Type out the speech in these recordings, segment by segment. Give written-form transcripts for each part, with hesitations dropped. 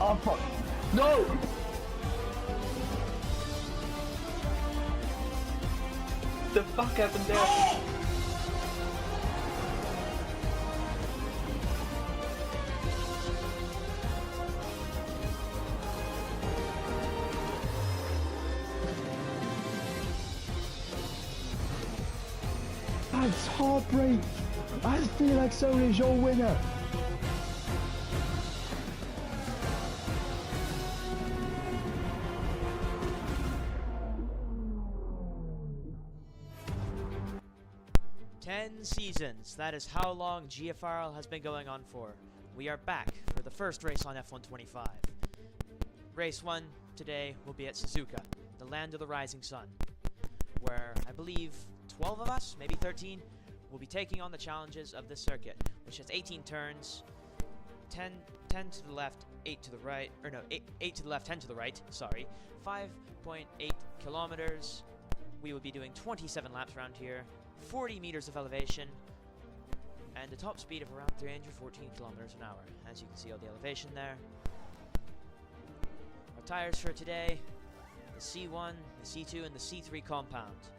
Oh fuck! No! The fuck happened there? That's heartbreak! I feel like so is your winner! Seasons. That is how long GFRL has been going on for. We are back for the first race on F125. Race 1 today will be at Suzuka, the land of the rising sun, where I believe 12 of us, maybe 13, will be taking on the challenges of this circuit, which has 18 turns, 10 to the left, 8 to the right, or no, 8 to the left, 10 to the right, sorry, 5.8 kilometers. We will be doing 27 laps around here, 40 meters of elevation, and a top speed of around 314 kilometers an hour. As you can see all the elevation there. Our tires for today, the C1, the C2, and the C3 compound.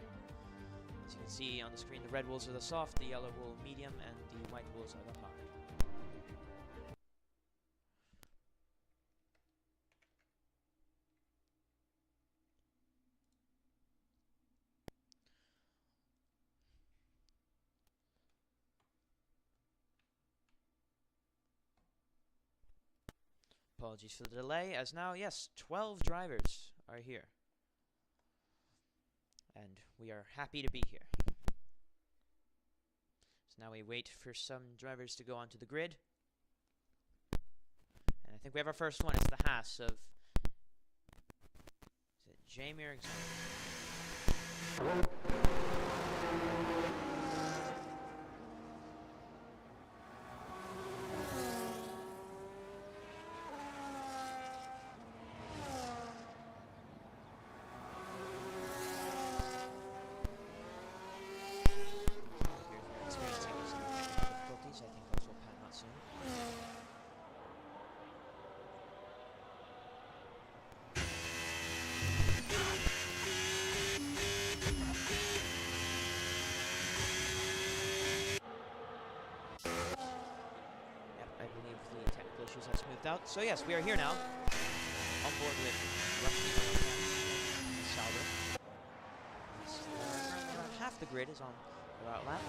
As you can see on the screen, the red wheels are the soft, the yellow wool medium, and the white wheels are the hard. Apologies for the delay, as now, yes, 12 drivers are here. And we are happy to be here. So now we wait for some drivers to go onto the grid. And I think we have our first one. It's the Haas of... Is it Jamie or... have smoothed out. So yes, we are here now, on board with Rusty and Sauber. Around half the grid is on the route lap.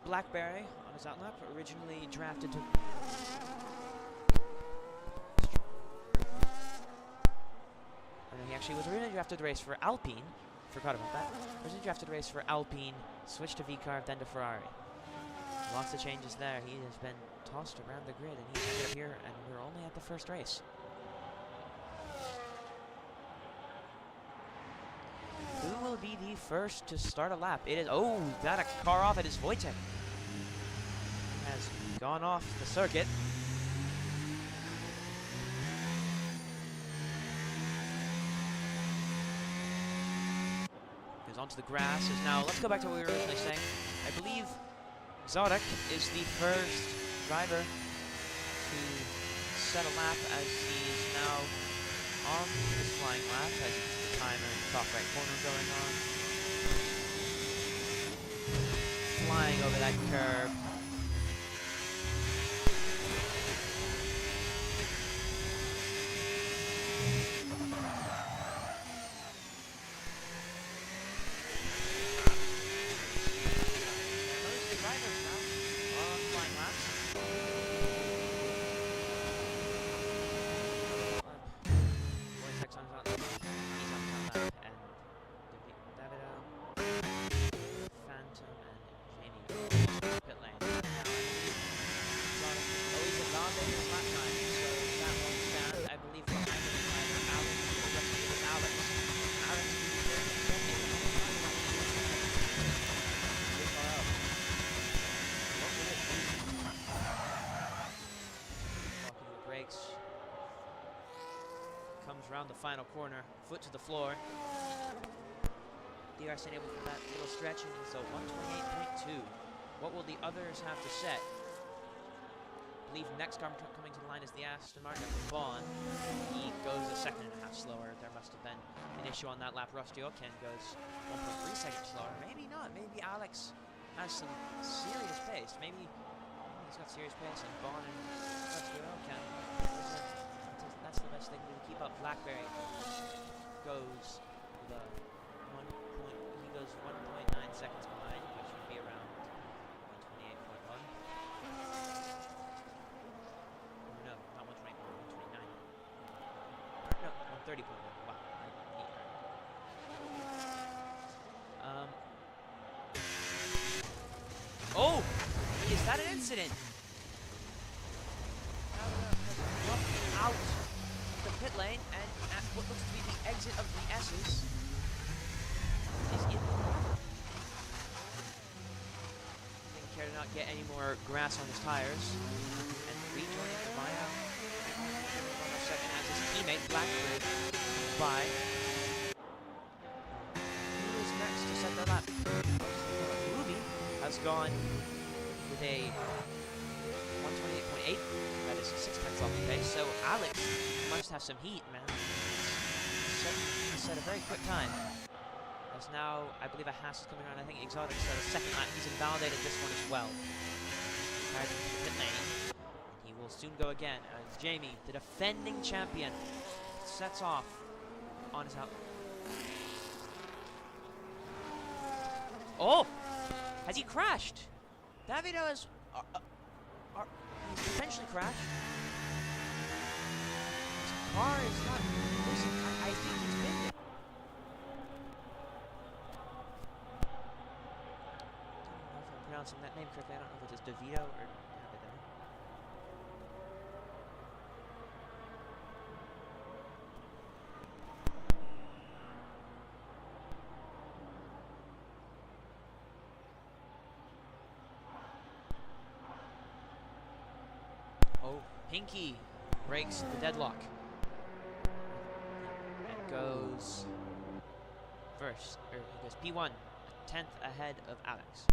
Blackberry on his outlap, originally drafted to... he actually was originally drafted to race for Alpine. Forgot about that. Originally drafted to race for Alpine, switched to V-Carb, then to Ferrari. Lots of changes there. He has been tossed around the grid, and he's ended up here, and we're only at the first race. Who will be the first to start a lap? It is... Oh, got a car off. It is Wojtek. Has gone off the circuit. Goes onto the grass. Is now... Let's go back to what we were originally saying. I believe Zodek is the first driver to set a lap as he's now on his flying lap. As the timer in the top right corner going on. Flying over that curve. Pit lane. comes around the final corner, foot to the floor. DRS enabled for that little stretch, and so 128.2. What will the others have to set? I believe next car coming to the line is the Aston Martin of Vaughn. He goes a second and a half slower. There must have been an issue on that lap. Rusty Oken goes 1.3 seconds slower. Maybe not. Maybe Alex has some serious pace. Maybe he's got serious pace, and Vaughn and Rusty Oken. That's the best thing to do to keep up. Blackberry goes the 1.9 seconds behind, which would be around 128.1. No, not 128.1, 129. No, 130.1. Wow. Oh! Is that an incident? Out the pit lane, and at what looks to be the exit of the S's is in. Didn't care to not get any more grass on his tires, and rejoining the buyout. Almost second as his teammate Blackbird comes by. Who is next to set their lap? Ruby has gone with a 128.8. That is 6 tenths off the pace. So Alex must have some heat, man. Set a very quick time. As now, I believe a Haas is coming around. I think Exotic set a second lap. He's invalidated this one as well. Tied into the pit lane. He will soon go again as Jamie, the defending champion, sets off on his out. Oh! Has he crashed? Davido has potentially crashed. His car is not losing. I think he's been there. I don't know if I'm pronouncing that name correctly. I don't know if it's DeVito or Davido. Oh, Pinky breaks the deadlock and goes first, or he goes P1, a tenth ahead of Alex.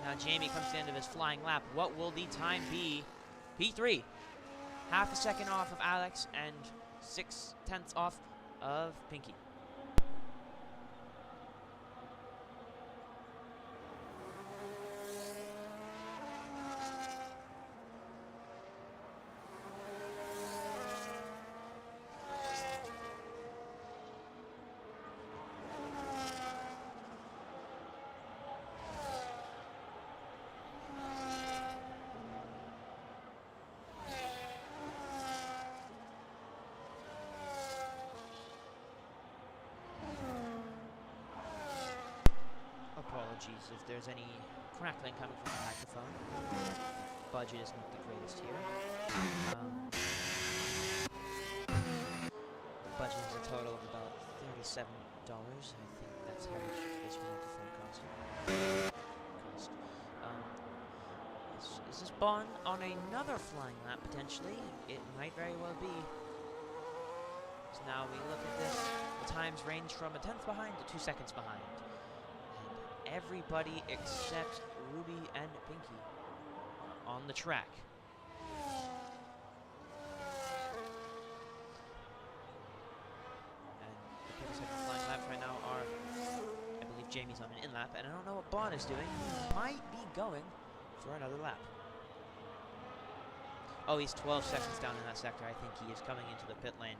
Now Jamie comes to the end of his flying lap. What will the time be? P3. Half a second off of Alex and 6 tenths off of Pinky. Apologies if there's any crackling coming from the microphone. Budget is not the greatest here. The budget is a total of about $37. I think that's how much this microphone cost. Is this Bond on another flying lap potentially? It might very well be. So now we look at this. The times range from a tenth behind to 2 seconds behind. Everybody except Ruby and Pinky are on the track. And the people second flying laps right now are, I believe Jamie's on an in lap, and I don't know what Bond is doing. He might be going for another lap. Oh, he's 12 seconds down in that sector. I think he is coming into the pit lane.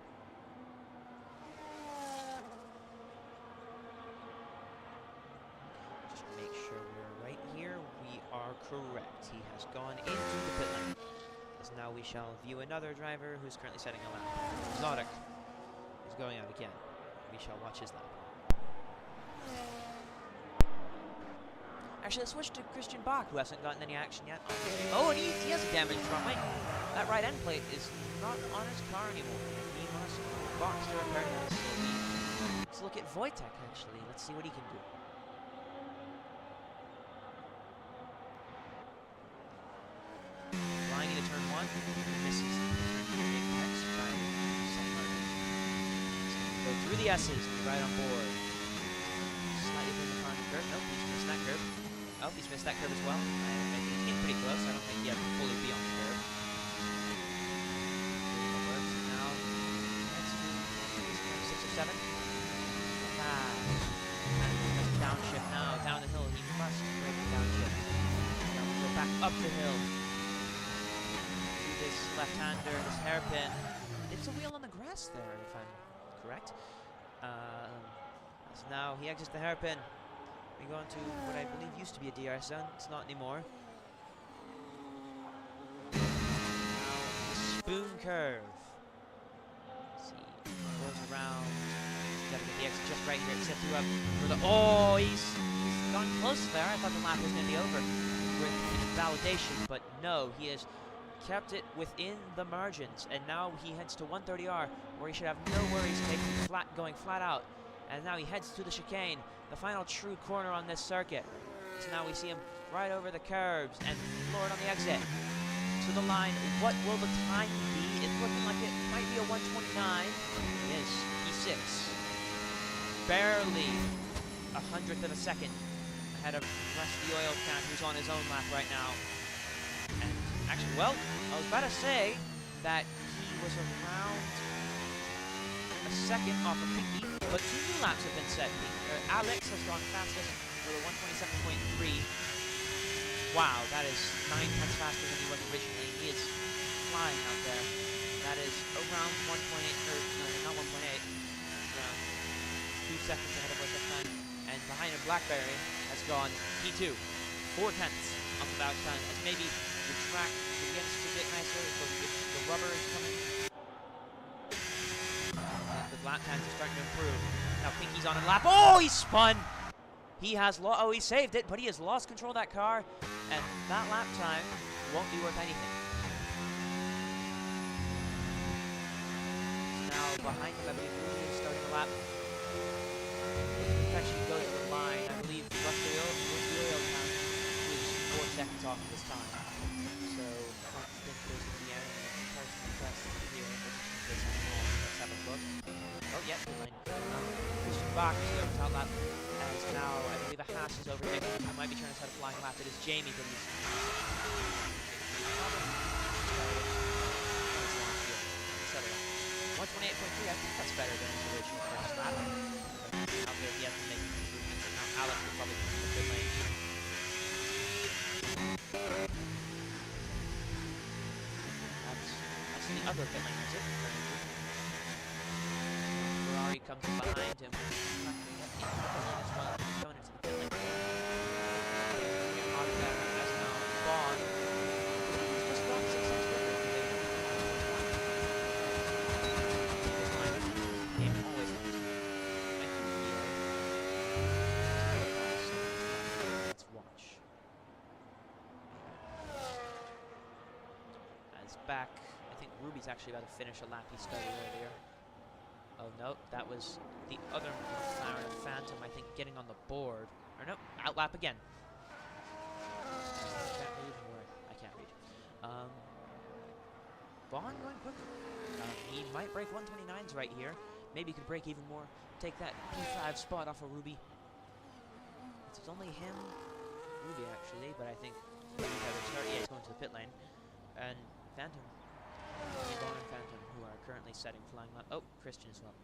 correct. He has gone into the pit lane. As now we shall view another driver who's currently setting a lap. Zodek is going out again. We shall watch his lap. Actually, let's switch to Christian Bach, who hasn't gotten any action yet. Oh, and he has a damaged front wing. That right end plate is not on his car anymore. He must box to repair that. So let's look at Wojtek, actually. Let's see what he can do. Flying into turn 1, misses the apex, trying to set margin. Go through the S's, right on board. Slightly in the front curve. Nope, he's missed that curve. Oh, he's missed that curve as well. I think he's getting pretty close. I don't think he has to fully be on the curve. Now, let's do 6 or 7. And downshift now. Down the hill. He must break the downshift. Now we'll go back up the hill. Do this left-hander, this hairpin. It's a wheel on the grass there, if I'm correct. So now he exits the hairpin. We go into what I believe used to be a DR zone. It's not anymore. Now, spoon curve. Let's see. Goes around. Gotta get the exit just right here. It sets you up for the. Oh, he's gone close there. I thought the lap was going to be over with validation, but no, he has kept it within the margins. And now he heads to 130R, where he should have no worries going flat out. And now he heads to the chicane, the final true corner on this circuit. So now we see him right over the curbs and Lord on the exit. To the line, what will the time be? It's looking like it might be a 129. It is, P6. Barely 100th of a second ahead of Rusty Oil Can, who's on his own lap right now. And actually, well, I was about to say that he was around a second off of Pinky, but 2 new laps have been set. Alex has gone fastest with a 127.3. Wow, that is 9 tenths faster than he was originally. He is flying out there. That is around 1.8, or no, not 1.8, around 2 seconds ahead of Wojtek. And behind him, Blackberry has gone P2, 4 tenths on the bout time, as maybe the track begins to get nicer, the rubber is coming. The lap times are starting to improve. Now Pinky's on a lap. Oh, he spun! He has oh, he saved it, but he has lost control of that car, and that lap time won't be worth anything. Now behind him, I believe Ruby is starting a lap. Actually goes to the line. I believe Rusty Oil Can is 4 seconds off of this time. So I don't think there's going to be any comparison test here. Let's have a look. Oh, yeah, good line. Christian Bach is over top lap. As now, I believe a Haas is overtaking him. I might be trying to set a flying lap. It is Jamie, but he's 128.3, I think that's better than his original first lap. Out there, he has to make improvements. Now, Alex will probably come to the pit lane. That's the other pit lane, is it? Ferrari comes in behind him. He's going into the pit lane. As now Bond. He's just gone 6 seconds quicker. This time, game always let's watch. As back, I think Ruby's actually about to finish a lap he started earlier. Oh no, that was the other McLaren Phantom, I think, getting on the board. Or no, outlap again. I can't read, or I can't read. Vaughn going quicker. He might break 129s right here. Maybe he could break even more. Take that P5 spot off of Ruby. It's only him, Ruby actually, but I think yeah, he's going to the pit lane. And Phantom. Vaughn and Phantom, who are currently setting flying lap. Oh, Christian as well.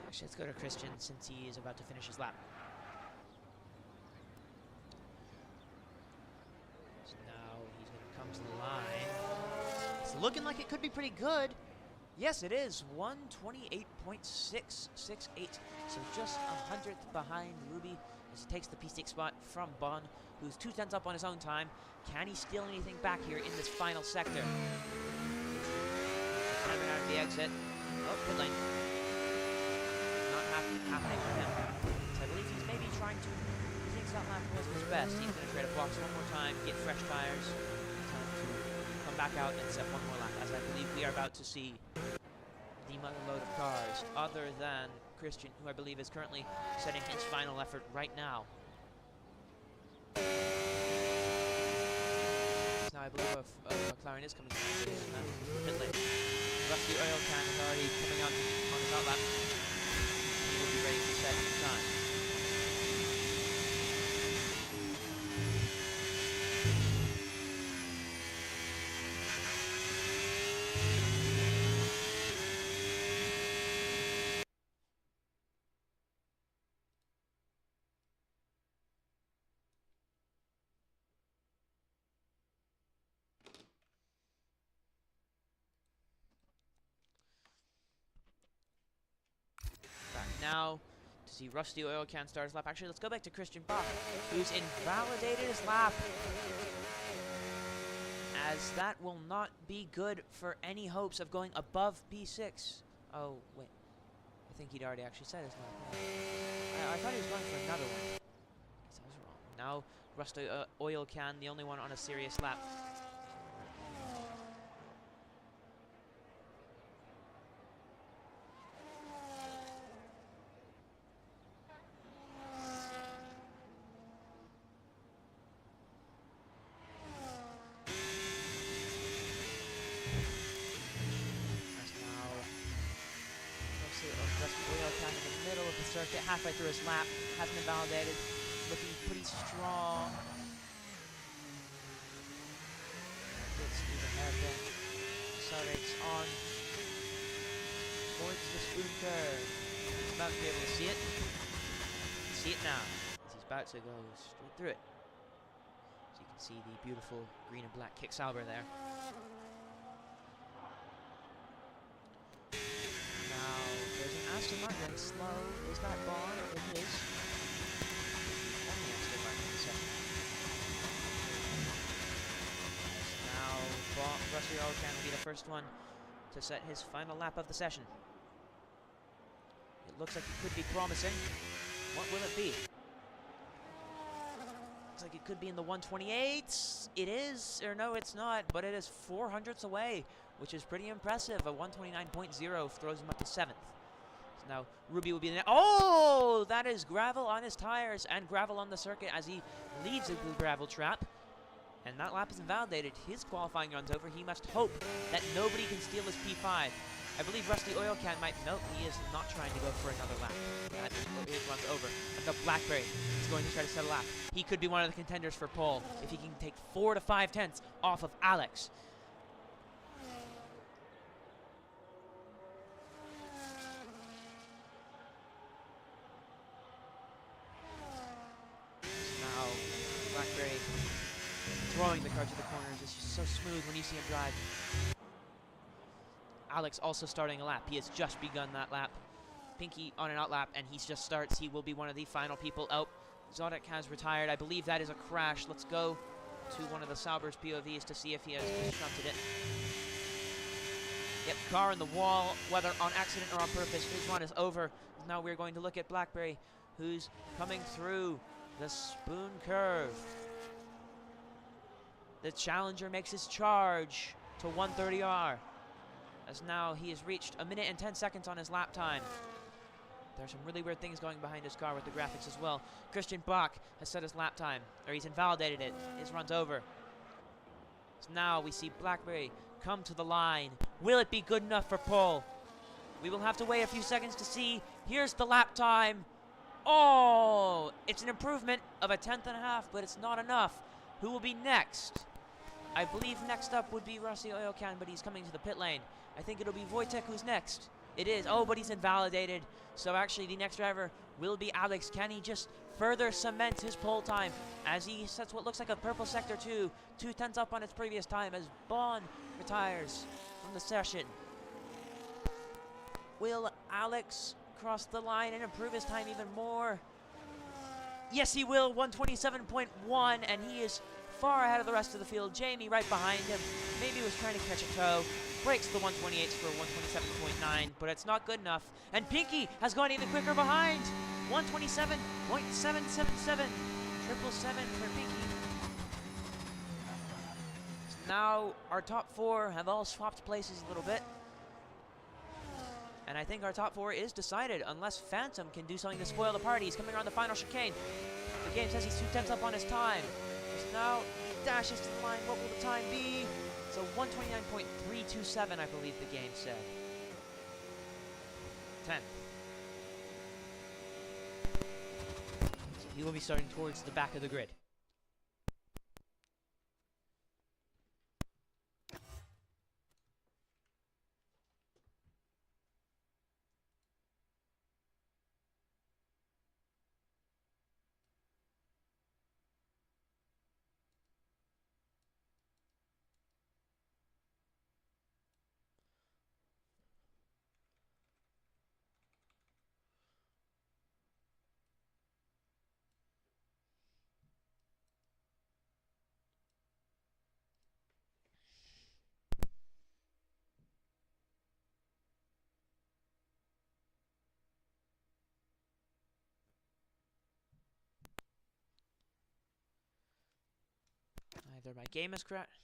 Actually, let's go to Christian since he is about to finish his lap. So now he's going to come to the line. It's looking like it could be pretty good. Yes, it is. 128.668. So just 100th behind Ruby. as he takes the P6 spot from Bon, who's 2/10 up on his own time. Can he steal anything back here in this final sector? Coming out of the exit. Oh, pit lane. Not happening for him. So I believe he's maybe trying to. He thinks that lap wasn't his best. He's going to try to box one more time, get fresh tires, time to come back out and set one more lap. As I believe we are about to see the mother load of cars, other than Christian, who I believe is currently setting his final effort right now. Now I believe a McLaren is coming down to the pit lane. Rusty oil can is already coming out on his outlap. He will be ready to set his time. Now to see Rusty Oil Can start his lap. Actually, let's go back to Christian Bach, who's invalidated his lap, as that will not be good for any hopes of going above P6. Oh, wait. I think he'd already actually said his lap. I thought he was going for another one. I guess I was wrong. Now, Rusty Oil Can, the only one on a serious lap. Circuit halfway through his lap, hasn't been validated, looking pretty strong. Gets through the hairpin, accelerates on towards the spoon curve. He's about to be able to see it. See it now, as he's about to go straight through it. So you can see the beautiful green and black kick Sauber there. Aston Martin slow. Is that Bon? It is. Only Aston Martin in the session. Now, Rusty Oil Can will be the first one to set his final lap of the session. It looks like it could be promising. What will it be? Looks like it could be in the 128s. It is, or no, it's not, but it is 400ths away, which is pretty impressive. A 129.0 throws him up to 7th. Now, Ruby will be in there. Oh, that is gravel on his tires and gravel on the circuit as he leaves the gravel trap. And that lap is invalidated. His qualifying runs over. He must hope that nobody can steal his P5. I believe Rusty Oil Can might. Nope, he is not trying to go for another lap. That is runs over. And the Blackberry is going to try to set a lap. He could be one of the contenders for pole if he can take 4 to 5 tenths off of Alex. Throwing the car to the corners is just so smooth when you see him drive. Alex also starting a lap. He has just begun that lap. Pinky on an out lap, and he just starts. He will be one of the final people out. Zodek has retired. I believe that is a crash. Let's go to one of the Sauber's POVs to see if he has shunted it. Yep, car in the wall, whether on accident or on purpose. His run is over. Now we're going to look at Blackberry, who's coming through the spoon curve. The challenger makes his charge to 130R, as now he has reached 1 minute and 10 seconds on his lap time. There's some really weird things going behind his car with the graphics as well. Christian Bach has set his lap time, or he's invalidated it. His run's over. So now we see Blackberry come to the line. Will it be good enough for pole? We will have to wait a few seconds to see. Here's the lap time. Oh, it's an improvement of 1/10 and a half, but it's not enough. Who will be next? I believe next up would be Rusty Oil Can, but he's coming to the pit lane. I think it'll be Wojtek who's next. It is. Oh, but he's invalidated. So actually the next driver will be Alex. Can he just further cement his pole time as he sets what looks like a purple sector 2, 2/10 up on its previous time as Bon retires from the session. Will Alex cross the line and improve his time even more? Yes, he will. 127.1, and he is far ahead of the rest of the field. Jamie right behind him. Maybe was trying to catch a toe. Breaks the 128s for 127.9, but it's not good enough. And Pinky has gone even quicker behind. 127.777. 777 for Pinky. So now our top four have all swapped places a little bit. And I think our top four is decided, unless Phantom can do something to spoil the party. He's coming around the final chicane. The game says he's 2/10 up on his time. So now he dashes to the line. What will the time be? So 129.327, I believe the game said. 10. So he will be starting towards the back of the grid. Either my game is correct.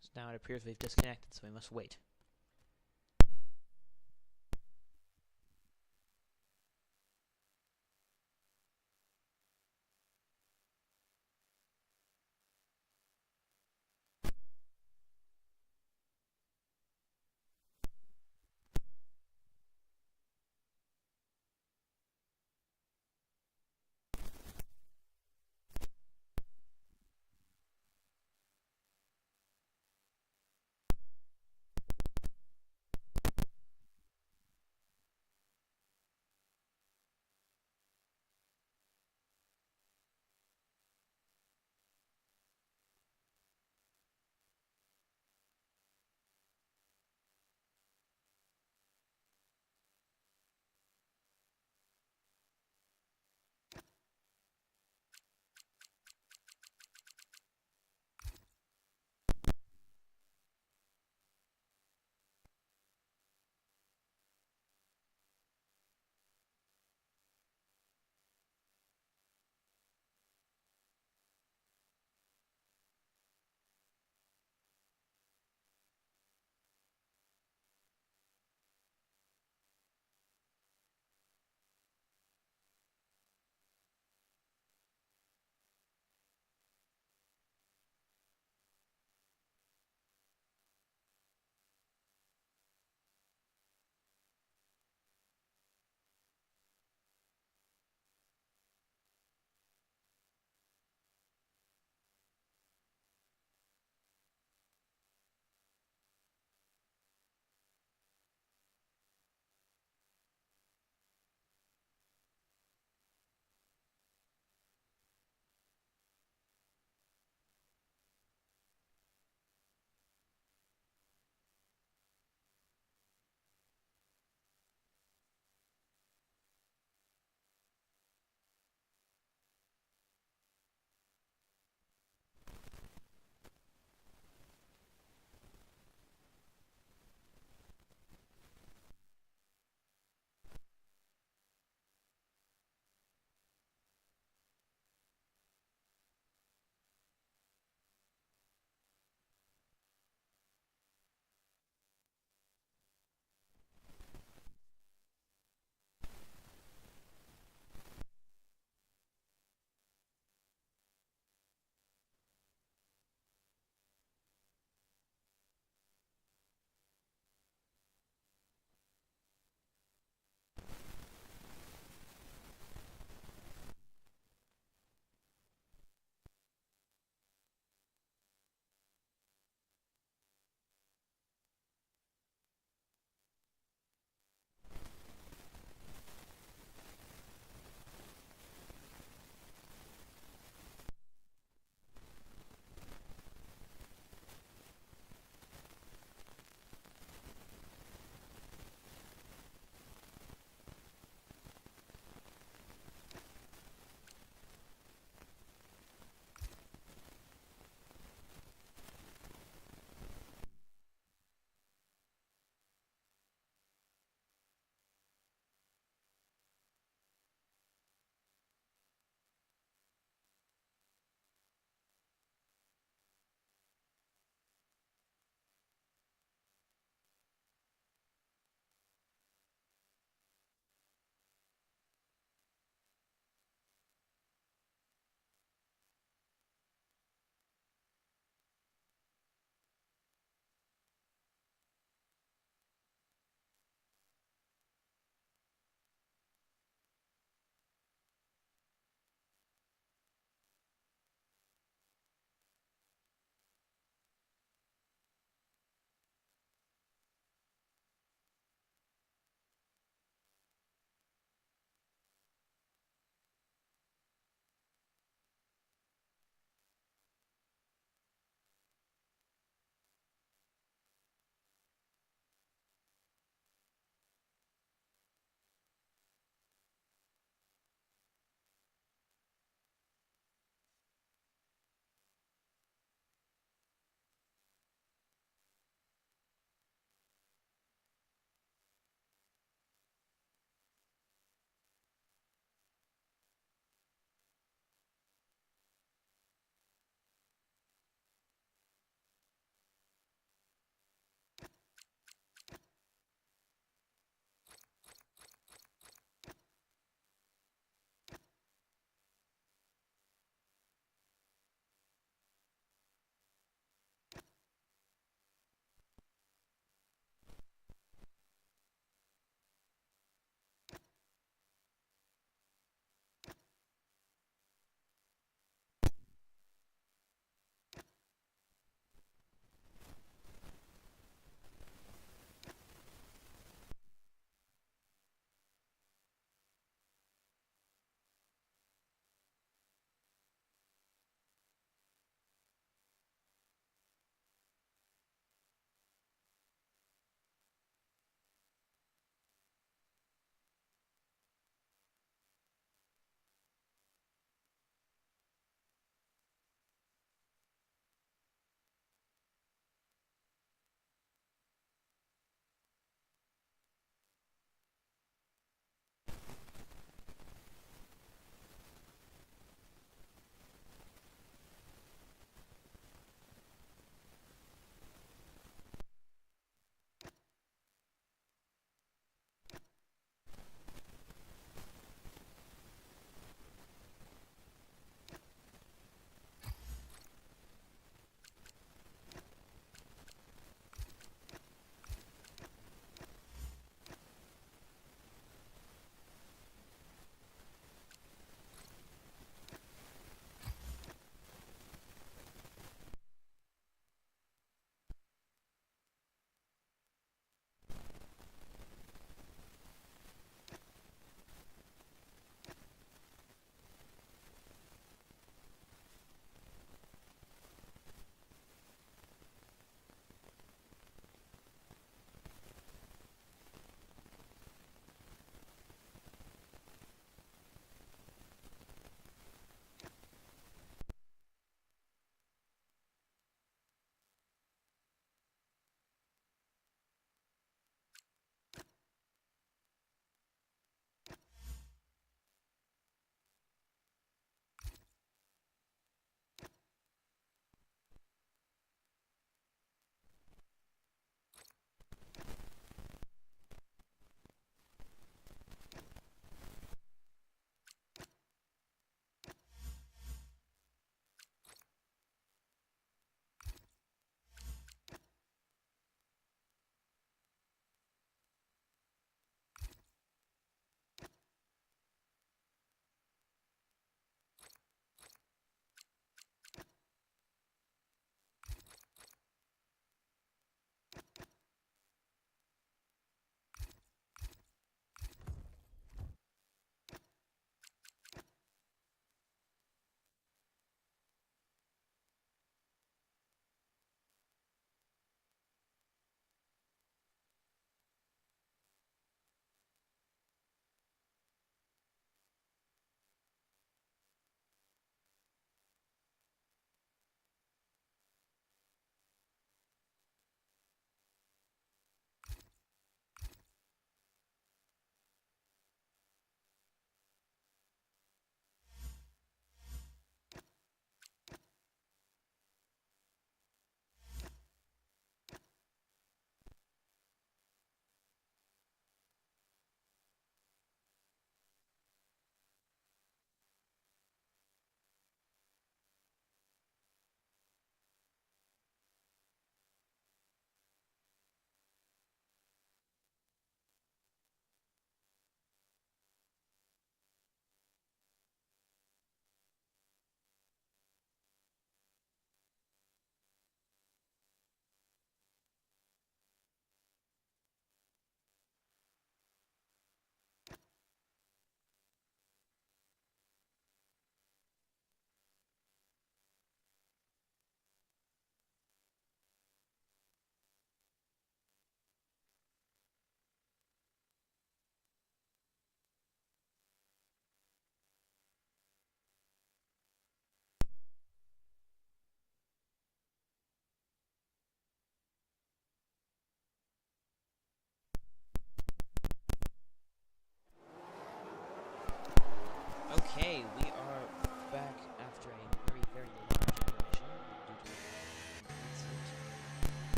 So now it appears we've disconnected, so we must wait.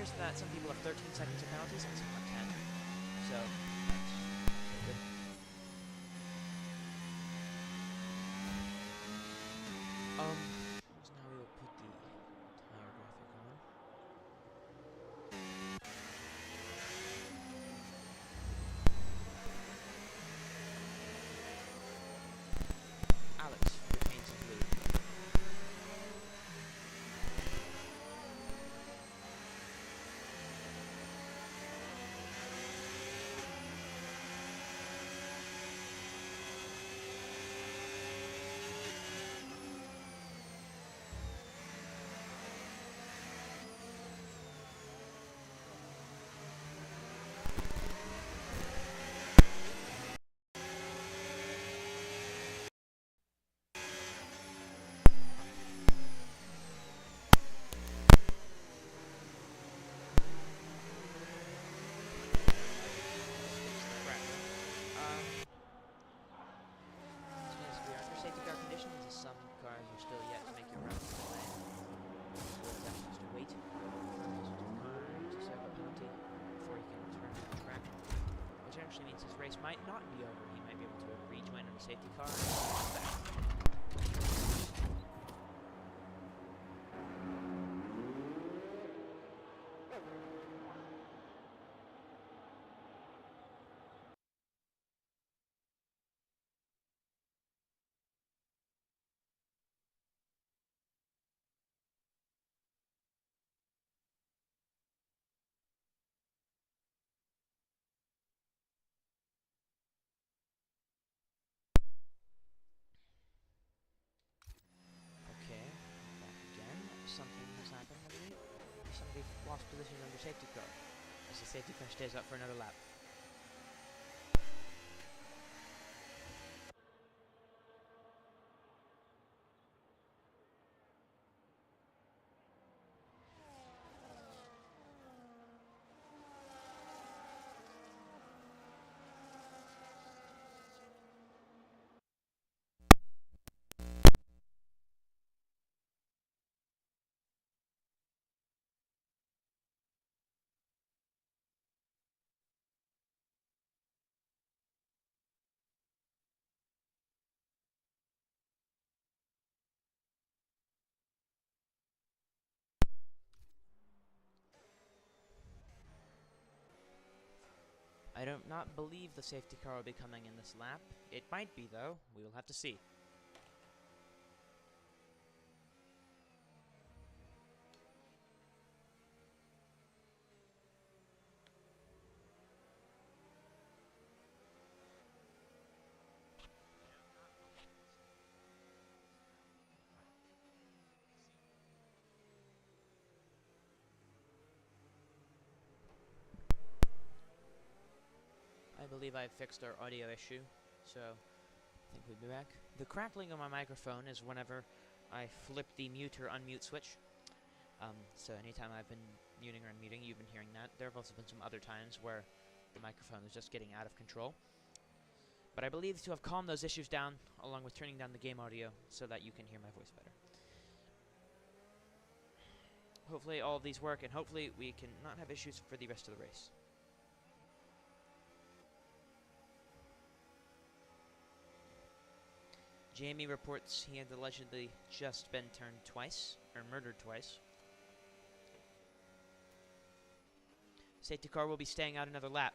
appears that some people have 13 seconds of penalties and some have 10. So, that's good. So now we will put the tire graphic on. Alex retains his lead. As we are under safety car conditions, some cars are still yet to make your round to the lane. So we'll have to wait for the car to serve a penalty before he can return to the track. Which actually means his race might not be over. He might be able to rejoin on the safety car and come back. Okay, back again. Something has happened, I believe. Somebody lost position under safety car. As the safety car stays up for another lap. I do not believe the safety car will be coming in this lap. It might be, though. We will have to see. I believe I've fixed our audio issue, so I think we'll be back. The crackling on my microphone is whenever I flip the mute or unmute switch. So anytime I've been muting or unmuting, you've been hearing that. There have also been some other times where the microphone is just getting out of control. But I believe to have calmed those issues down, along with turning down the game audio, so that you can hear my voice better. Hopefully all of these work, and hopefully we can not have issues for the rest of the race. Jamie reports he had allegedly just been turned twice, or murdered twice. Safety car will be staying out another lap.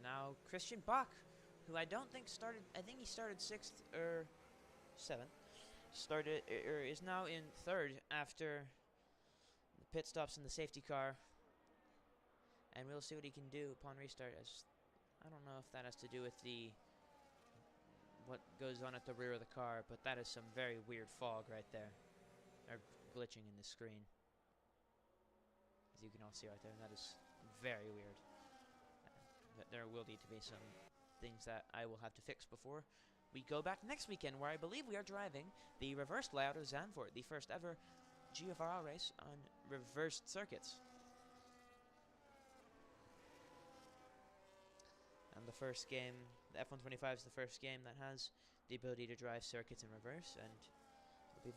Now Christian Bach, who I don't think started, I think he started 6th or 7th, is now in 3rd after the pit stops in the safety car, and we'll see what he can do upon restart. As I don't know if that has to do with what goes on at the rear of the car, but that is some very weird fog right there, or glitching in the screen, as you can all see right there. That is very weird. There will need to be some things that I will have to fix before we go back next weekend, where I believe we are driving the reversed layout of Zandvoort, the first ever GFRL race on reversed circuits. And the first game, the F125 is the first game that has the ability to drive circuits in reverse, and it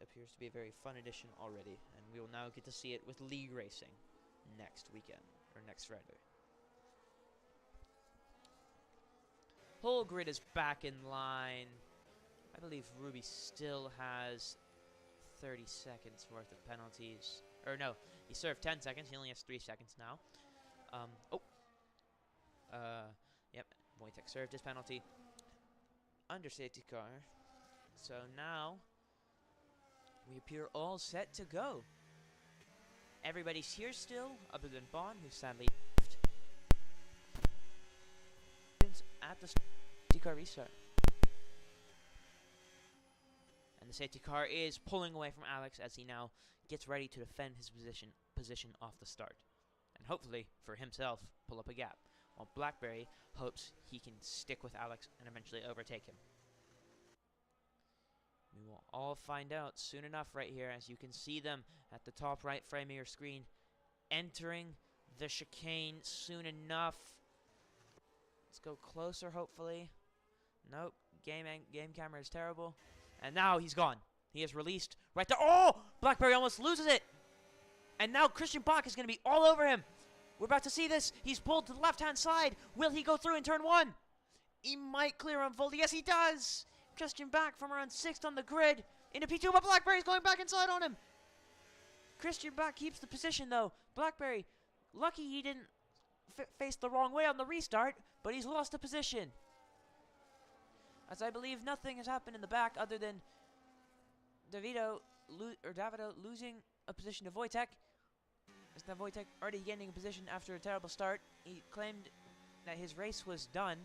appears to be a very fun addition already. And we will now get to see it with league racing next weekend, or next Friday. Whole grid is back in line. I believe Ruby still has 30 seconds worth of penalties. Or no, he served 10 seconds. He only has 3 seconds now. Yep, Wojtek served his penalty under safety car. So now we appear all set to go. Everybody's here still, other than Bond, who sadly left at the safety car restart. And the safety car is pulling away from Alex as he now gets ready to defend his position off the start. And hopefully, for himself, pull up a gap. While Blackberry hopes he can stick with Alex and eventually overtake him. We will all find out soon enough right here, as you can see them at the top right frame of your screen, entering the chicane soon enough. Let's go closer, hopefully. Nope, game camera is terrible. And now he's gone. He is released right there. Oh! Blackberry almost loses it. And now Christian Bach is going to be all over him. We're about to see this. He's pulled to the left-hand side. Will he go through in turn 1? He might clear on Voldy. Yes, he does. Christian Bach from around 6th on the grid into P2, but Blackberry's going back inside on him. Christian Bach keeps the position, though. Blackberry, lucky he didn't face the wrong way on the restart, but he's lost the position. As I believe nothing has happened in the back other than Davido losing a position to Wojtek. Is now Wojtek already gaining a position after a terrible start. He claimed that his race was done,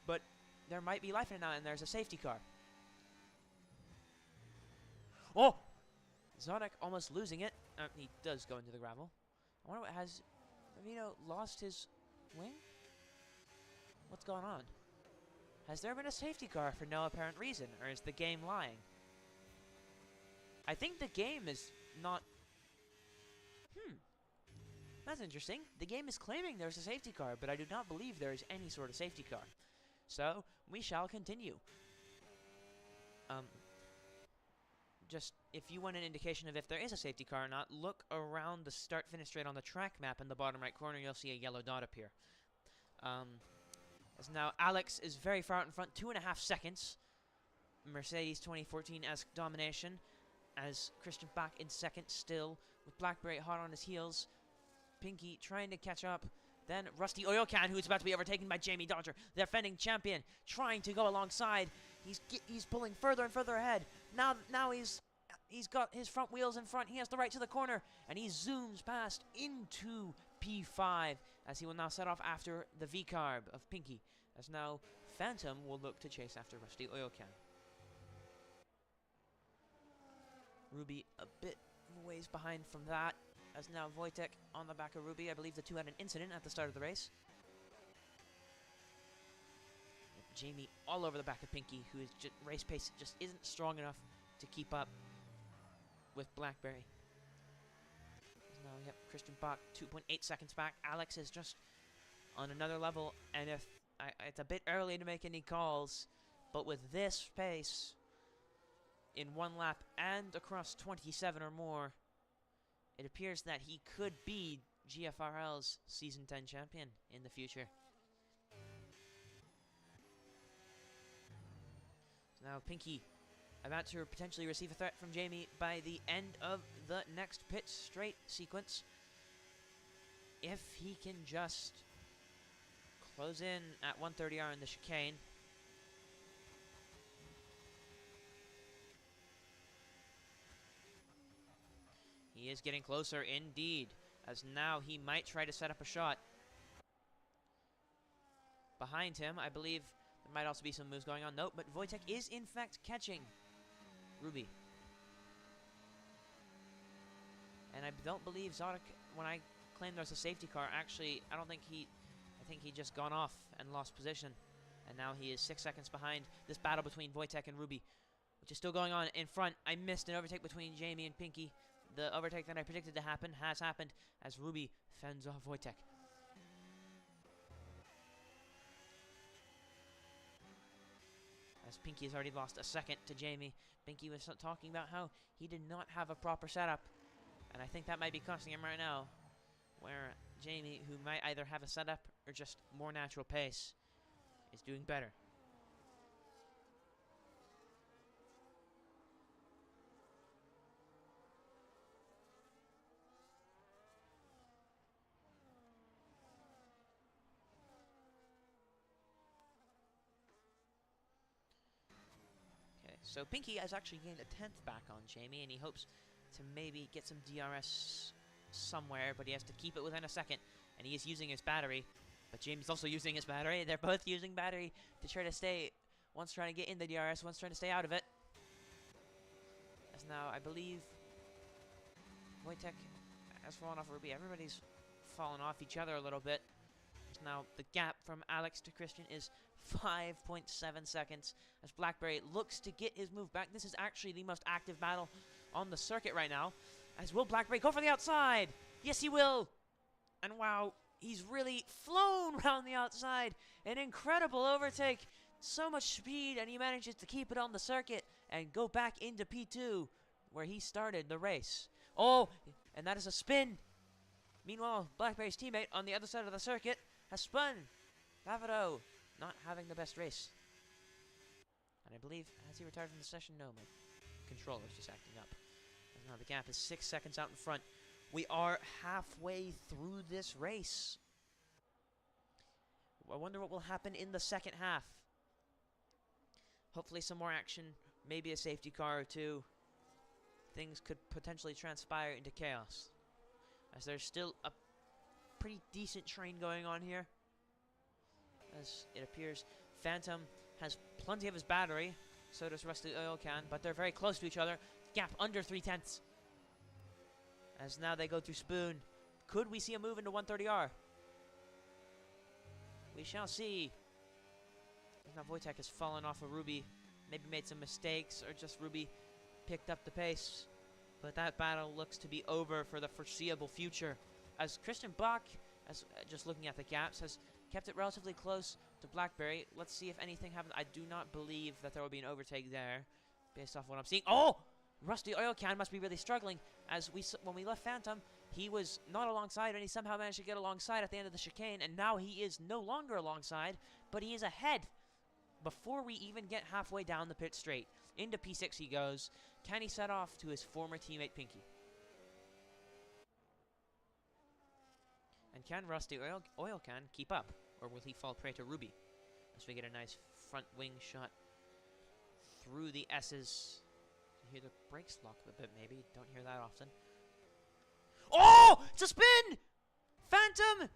but there might be life in it now, and there's a safety car. Oh! Zodek almost losing it. He does go into the gravel. I wonder what has Davido lost his wing? What's going on? Has there been a safety car for no apparent reason, or is the game lying? I think the game is not... That's interesting. The game is claiming there's a safety car, but I do not believe there is any sort of safety car. So, we shall continue. Just, if you want an indication of if there is a safety car or not, look around the start-finish straight on the track map in the bottom right corner, you'll see a yellow dot appear. As now Alex is very far out in front, 2.5 seconds. Mercedes 2014-esque domination, as Christian Bach in second still, with Blackberry hot on his heels. Pinky trying to catch up. Then Rusty Oyokan, who's about to be overtaken by Jamie Dodger, the defending champion, trying to go alongside. He's pulling further and further ahead. Now he's got his front wheels in front. He has the right to the corner, and he zooms past into P5 as he will now set off after the V-carb of Pinky. As now Phantom will look to chase after Rusty Oyokan. Ruby a bit ways behind from that. As now Wojtek on the back of Ruby. I believe the two had an incident at the start of the race. Jamie all over the back of Pinky, whose race pace just isn't strong enough to keep up with Blackberry. Now, yep, Christian Bach 2.8 seconds back. Alex is just on another level, and if it's a bit early to make any calls, but with this pace in one lap and across 27 or more, it appears that he could be GFRL's Season 10 champion in the future. So now Pinky about to potentially receive a threat from Jamie by the end of the next pit straight sequence. If he can just close in at 130R in the chicane. He is getting closer indeed, as now he might try to set up a shot. Behind him, I believe there might also be some moves going on. Nope, but Wojtek is in fact catching Ruby. And I don't believe Zodek, when I claim there's a safety car. Actually, I think he just gone off and lost position. And now he is 6 seconds behind this battle between Wojtek and Ruby, which is still going on in front. I missed an overtake between Jamie and Pinky. The overtake that I predicted to happen has happened as Ruby fends off Wojtek. As Pinky has already lost a second to Jamie. Pinky was talking about how he did not have a proper setup. And I think that might be costing him right now. Where Jamie, who might either have a setup or just more natural pace, is doing better. Okay, so Pinky has actually gained a 10th back on Jamie, and he hopes to maybe get some DRS somewhere, but he has to keep it within a second, and he is using his battery. But Jamie's also using his battery. They're both using battery to try to stay. One's trying to get in the DRS, one's trying to stay out of it. As now, I believe Wojtek has fallen off Ruby. Everybody's fallen off each other a little bit. Now, the gap from Alex to Christian is 5.7 seconds as Blackberry looks to get his move back. This is actually the most active battle on the circuit right now. As will Blackberry go for the outside? Yes, he will. And wow, he's really flown around the outside. An incredible overtake. So much speed, and he manages to keep it on the circuit and go back into P2, where he started the race. Oh, and that is a spin. Meanwhile, Blackberry's teammate on the other side of the circuit has spun. Davido not having the best race. And I believe, has he retired from the session? No, my controller's just acting up. And now the gap is 6 seconds out in front. We are halfway through this race. I wonder what will happen in the second half. Hopefully some more action, maybe a safety car or two. Things could potentially transpire into chaos, as there's still a pretty decent train going on here. As it appears, Phantom has plenty of his battery, so does Rusty Oil Can, but they're very close to each other. Gap under 3/10. As now they go through Spoon. Could we see a move into 130R? We shall see. Now Wojtek has fallen off of Ruby. Maybe made some mistakes, or just Ruby picked up the pace. But that battle looks to be over for the foreseeable future. As Christian Bach, as just looking at the gaps, has kept it relatively close to Blackberry. Let's see if anything happens. I do not believe that there will be an overtake there, based off what I'm seeing. Oh! Rusty Oil Can must be really struggling, as when we left Phantom, he was not alongside, and he somehow managed to get alongside at the end of the chicane, and now he is no longer alongside, but he is ahead before we even get halfway down the pit straight. Into P6 he goes. Can he set off to his former teammate Pinky? And can Rusty Oil Can keep up, or will he fall prey to Ruby? As we get a nice front wing shot through the S's. You hear the brakes lock a bit, maybe. Don't hear that often. Oh! It's a spin! Phantom!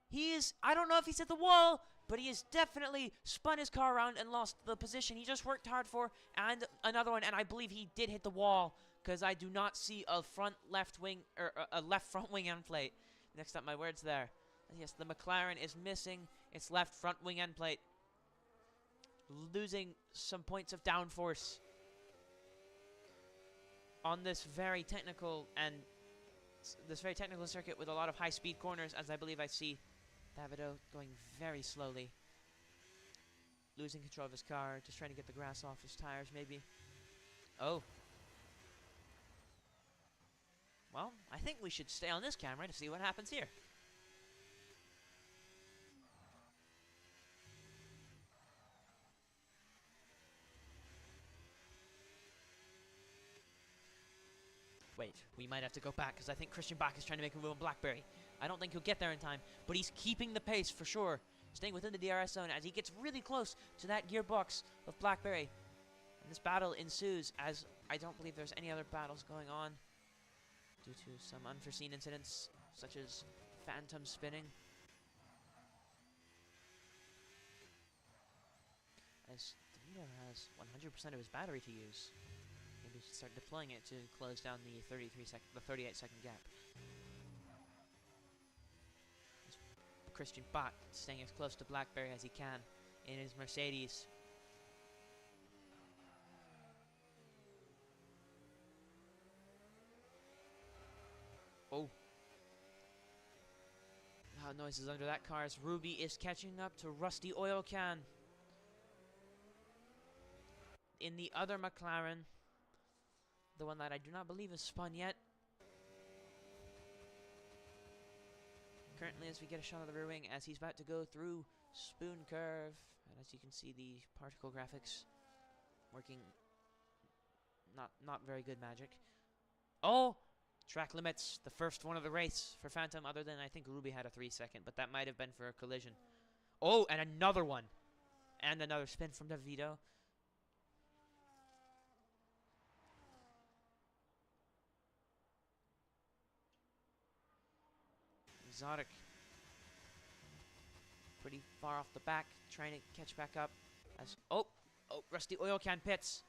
He is, I don't know if he's at the wall, but he has definitely spun his car around and lost the position he just worked hard for, and another one, and I believe he did hit the wall, because I do not see a front left wing, or a left front wing end plate. Next up, my words there. Yes, the McLaren is missing its left front wing end plate, losing some points of downforce on this very technical circuit with a lot of high-speed corners, as I believe I see Davido going very slowly, losing control of his car, just trying to get the grass off his tires, maybe. Oh. Well, I think we should stay on this camera to see what happens here. Wait, we might have to go back, because I think Christian Bach is trying to make a move on Blackberry. I don't think he'll get there in time, but he's keeping the pace for sure, staying within the DRS zone as he gets really close to that gearbox of Blackberry. And this battle ensues, as I don't believe there's any other battles going on due to some unforeseen incidents, such as Phantom spinning. As Davido has 100% of his battery to use. Maybe we should start deploying it to close down the 38-second gap. Christian Bach staying as close to Blackberry as he can in his Mercedes. Oh. Loud noises under that car as Ruby is catching up to Rusty Oil Can. In the other McLaren, the one that I do not believe is spun yet. Currently, as we get a shot of the rear wing, as he's about to go through Spoon Curve, and as you can see, the particle graphics working not very good magic. Oh! Track limits, the first one of the race for Phantom, other than I think Ruby had a 3-second, but that might have been for a collision. Oh, and another one! And another spin from DeVito. Exotic. Pretty far off the back, trying to catch back up. As Rusty Oil Can pits.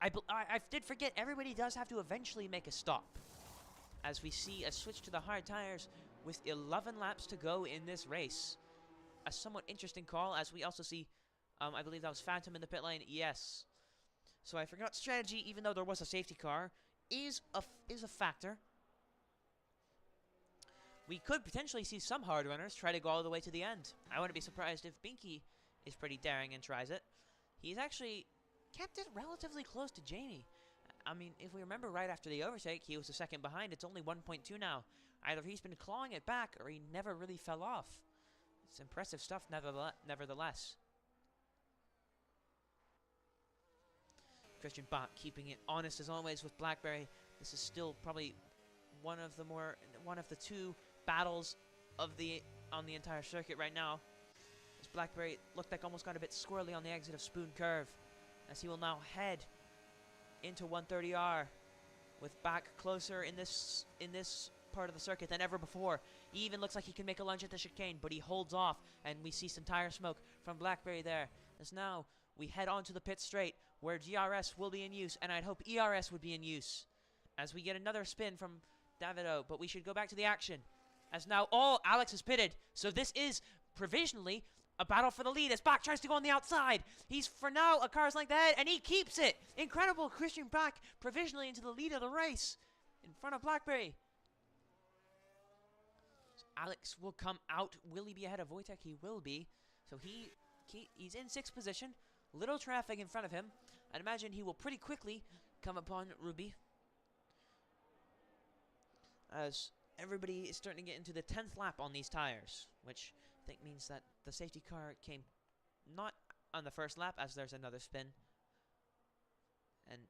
I did forget, everybody does have to eventually make a stop. As we see a switch to the hard tires with 11 laps to go in this race. A somewhat interesting call, as we also see, I believe that was Phantom in the pit lane. Yes. So I forgot strategy, even though there was a safety car, is a factor. We could potentially see some hard runners try to go all the way to the end. I wouldn't be surprised if Binky is pretty daring and tries it. He's actually kept it relatively close to Jamie. I mean, if we remember right after the overtake, he was a second behind. It's only 1.2 now. Either he's been clawing it back, or he never really fell off. It's impressive stuff, nevertheless. Christian Bach keeping it honest as always with Blackberry. This is still probably one of the two battles on the entire circuit right now. As Blackberry looked like almost got a bit squirrely on the exit of Spoon Curve, as he will now head into 130R with Bach closer in this part of the circuit than ever before. He even looks like he can make a lunge at the chicane, but he holds off, and we see some tire smoke from Blackberry there. As now we head on to the pit straight, where GRS will be in use, and I'd hope ERS would be in use. As we get another spin from Davido, but we should go back to the action. As now, Alex is pitted, so this is provisionally a battle for the lead as Bach tries to go on the outside. He's, for now, a car's like that, and he keeps it. Incredible, Christian Bach provisionally into the lead of the race in front of Blackberry. So Alex will come out. Will he be ahead of Wojtek? He will be. So he's in 6th position. Little traffic in front of him. I'd imagine he will pretty quickly come upon Ruby, as everybody is starting to get into the 10th lap on these tires, which I think means that the safety car came not on the first lap, as there's another spin. And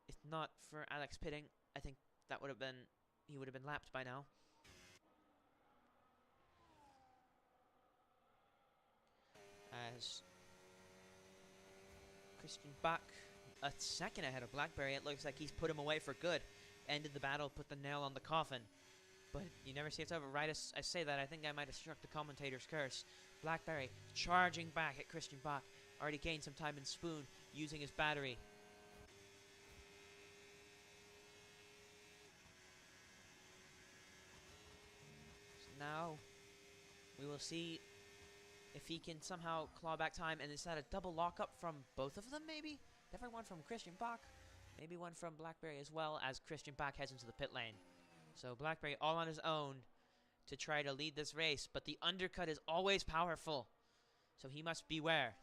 if not for Alex pitting, I think that would have been, he would have been lapped by now. As Christian Bach, a second ahead of Blackberry, it looks like he's put him away for good. Ended the battle, put the nail on the coffin. But you never see it's over. Right as I say that, I think I might have struck the commentator's curse. Blackberry charging back at Christian Bach. Already gained some time in Spoon, using his battery. So now, we will see if he can somehow claw back time. And is that a double lockup from both of them, maybe? Definitely one from Christian Bach. Maybe one from Blackberry as well, as Christian Bach heads into the pit lane. So Blackberry all on his own to try to lead this race, but the undercut is always powerful, so he must beware.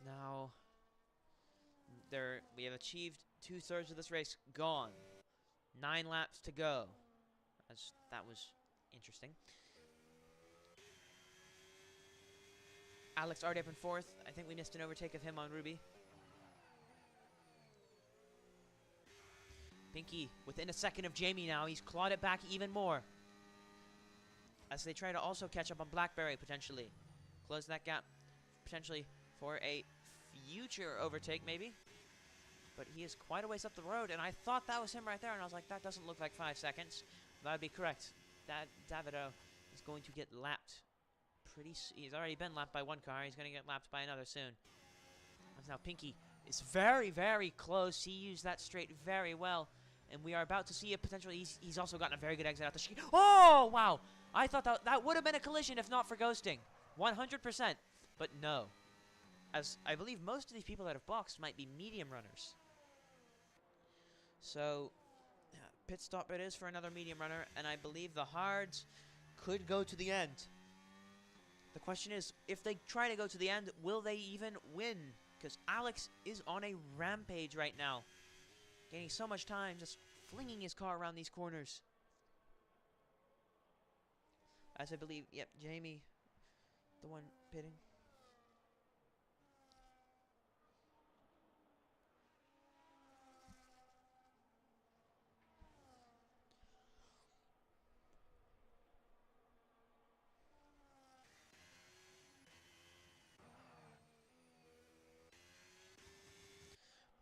Now, we have achieved 2/3 of this race gone. 9 laps to go. That was interesting. Alex already up in 4th. I think we missed an overtake of him on Ruby. Pinky within a second of Jamie now. He's clawed it back even more. As they try to also catch up on Blackberry, potentially. Close that gap, potentially, for a future overtake, maybe. But he is quite a ways up the road, and I thought that was him right there, and I was like, that doesn't look like 5 seconds. That would be correct. That Davido is going to get lapped he's already been lapped by one car. He's going to get lapped by another soon. As now Pinky is very, very close. He used that straight very well, and we are about to see a potential. He's also gotten a very good exit out the chicane. Oh, wow. I thought that would have been a collision if not for ghosting. 100%. But no. As I believe most of these people that have boxed might be medium runners. So, pit stop it is for another medium runner, and I believe the hards could go to the end. The question is, if they try to go to the end, will they even win? Because Alex is on a rampage right now. Gaining so much time, just flinging his car around these corners. As I believe, yep, Jamie, the one pitting.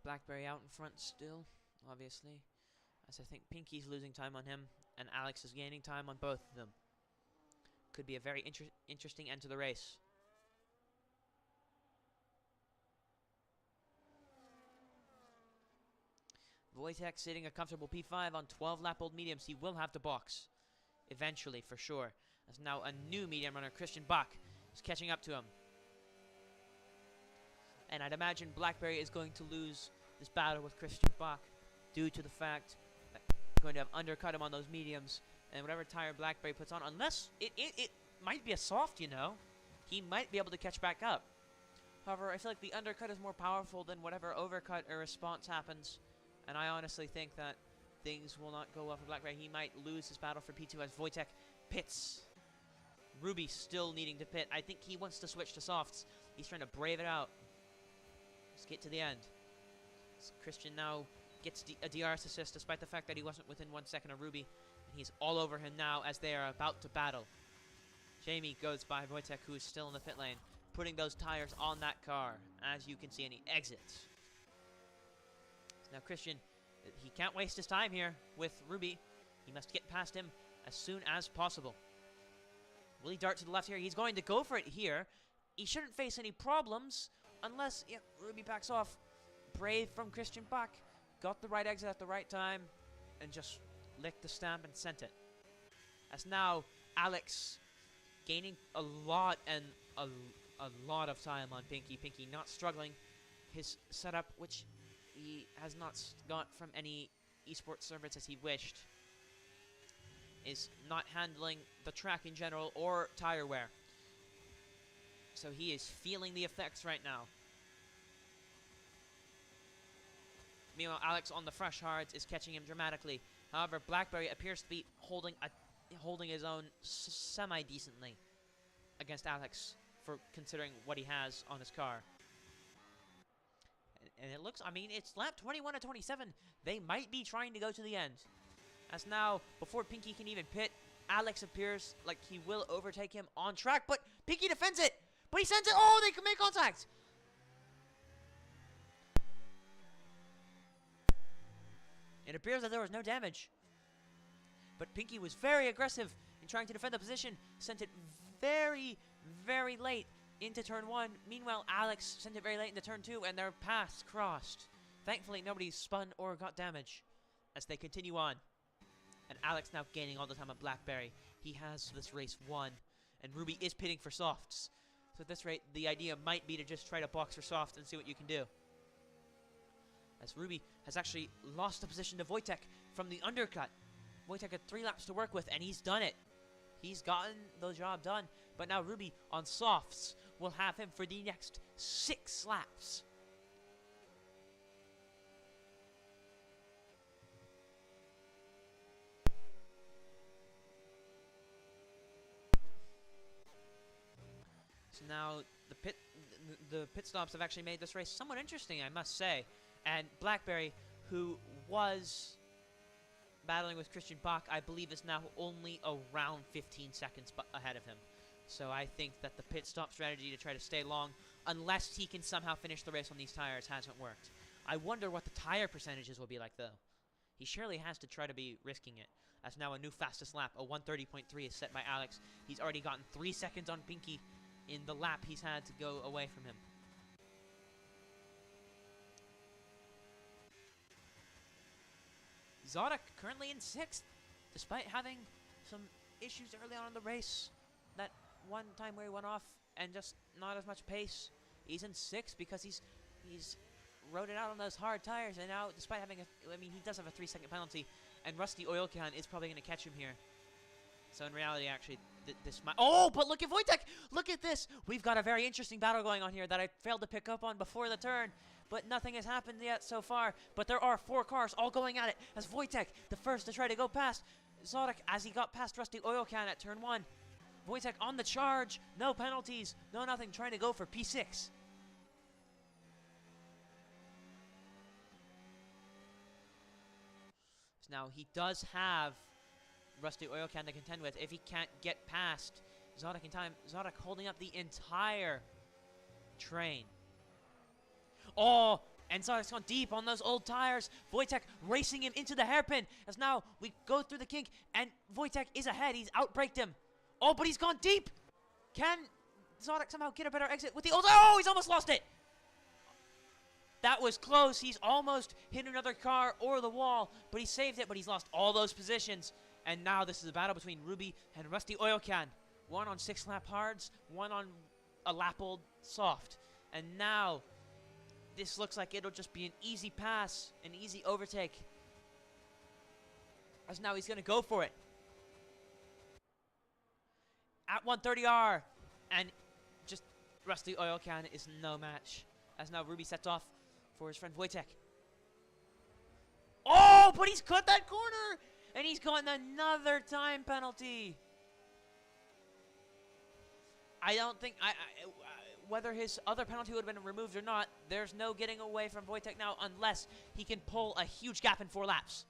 Blackberry out in front still, obviously. As I think Pinky's losing time on him, and Alex is gaining time on both of them. Could be a very interesting end to the race. Wojtek sitting a comfortable P5 on 12 lap old mediums. He will have to box. Eventually, for sure. As now a new medium runner, Christian Bach, is catching up to him. And I'd imagine Blackberry is going to lose this battle with Christian Bach due to the fact that he's going to have undercut him on those mediums. And whatever tire Blackberry puts on, unless it might be a soft, you know, he might be able to catch back up. However, I feel like the undercut is more powerful than whatever overcut or response happens. And I honestly think that things will not go well for Blackberry. He might lose his battle for P2 as Wojtek pits. Ruby still needing to pit. I think he wants to switch to softs. He's trying to brave it out. Let's get to the end. So Christian now gets a DRS assist despite the fact that he wasn't within 1 second of Ruby. And he's all over him now as they are about to battle. Jamie goes by Wojtek, who is still in the pit lane, putting those tires on that car, as you can see, and he exits. Now Christian, he can't waste his time here with Ruby. He must get past him as soon as possible. Will he dart to the left here? He's going to go for it here. He shouldn't face any problems unless Ruby backs off. Brave from Christian Bach. Got the right exit at the right time and just licked the stamp and sent it. As now Alex gaining a lot and a lot of time on Pinky. Pinky not struggling. His setup, which he has not got from any esports servers as he wished, is not handling the track in general or tire wear. So he is feeling the effects right now. Meanwhile, Alex on the fresh hards is catching him dramatically. However, Blackberry appears to be holding his own semi-decently against Alex for considering what he has on his car. And it looks, I mean, it's lap 21 to 27. They might be trying to go to the end. As now, before Pinky can even pit, Alex appears like he will overtake him on track, but Pinky defends it. But he sends it. Oh, they can make contact. It appears that there was no damage. But Pinky was very aggressive in trying to defend the position. Sent it very, very late into turn 1. Meanwhile, Alex sent it very late into turn 2, and their paths crossed. Thankfully, nobody spun or got damage as they continue on. And Alex now gaining all the time on Blackberry. He has this race won, and Ruby is pitting for softs. So at this rate, the idea might be to just try to box for soft and see what you can do. As Ruby has actually lost the position to Wojtek from the undercut. Wojtek had 3 laps to work with, and he's done it. He's gotten the job done. But now Ruby on softs will have him for the next 6 laps. So now the pit stops have actually made this race somewhat interesting, I must say. And Blackberry, who was battling with Christian Bach, I believe, is now only around 15 seconds ahead of him. So I think that the pit stop strategy to try to stay long, unless he can somehow finish the race on these tires, hasn't worked. I wonder what the tire percentages will be like, though. He surely has to try to be risking it. That's now a new fastest lap. A 1:30.3 is set by Alex. He's already gotten 3 seconds on Pinky in the lap he's had to go away from him. Zodok currently in 6th, despite having some issues early on in the race. That one time where he went off and just not as much pace. He's in 6th because he's rode it out on those hard tires, and now, despite having he does have a 3-second penalty, and Rusty Oil Can is probably going to catch him here. So in reality, actually, this might... Oh, but look at Wojtek! Look at this! We've got a very interesting battle going on here that I failed to pick up on before the turn, but nothing has happened yet so far. But there are 4 cars all going at it, as Wojtek, the first to try to go past Zodok, as he got past Rusty Oil Can at turn 1. Wojtek on the charge, no penalties, no nothing, trying to go for P6. Now, he does have Rusty Oil Can to contend with if he can't get past Zodok in time. Zodok holding up the entire train. Oh, and Zodok's gone deep on those old tires. Wojtek racing him into the hairpin. As now we go through the kink, and Wojtek is ahead. He's outbraked him. Oh, but he's gone deep. Can Zodok somehow get a better exit with the old... Oh, he's almost lost it. That was close. He's almost hit another car or the wall, but he saved it, but he's lost all those positions. And now this is a battle between Ruby and Rusty Oil Can. One on 6-lap hards, one on a lap old soft. And now this looks like it'll just be an easy pass, an easy overtake. As now he's going to go for it. At 130R. And just Rusty Oil Can is no match. As now Ruby sets off for his friend Wojtek. Oh, but he's cut that corner! And he's gotten another time penalty. I don't think... whether his other penalty would have been removed or not, there's no getting away from Wojtek now unless he can pull a huge gap in 4 laps.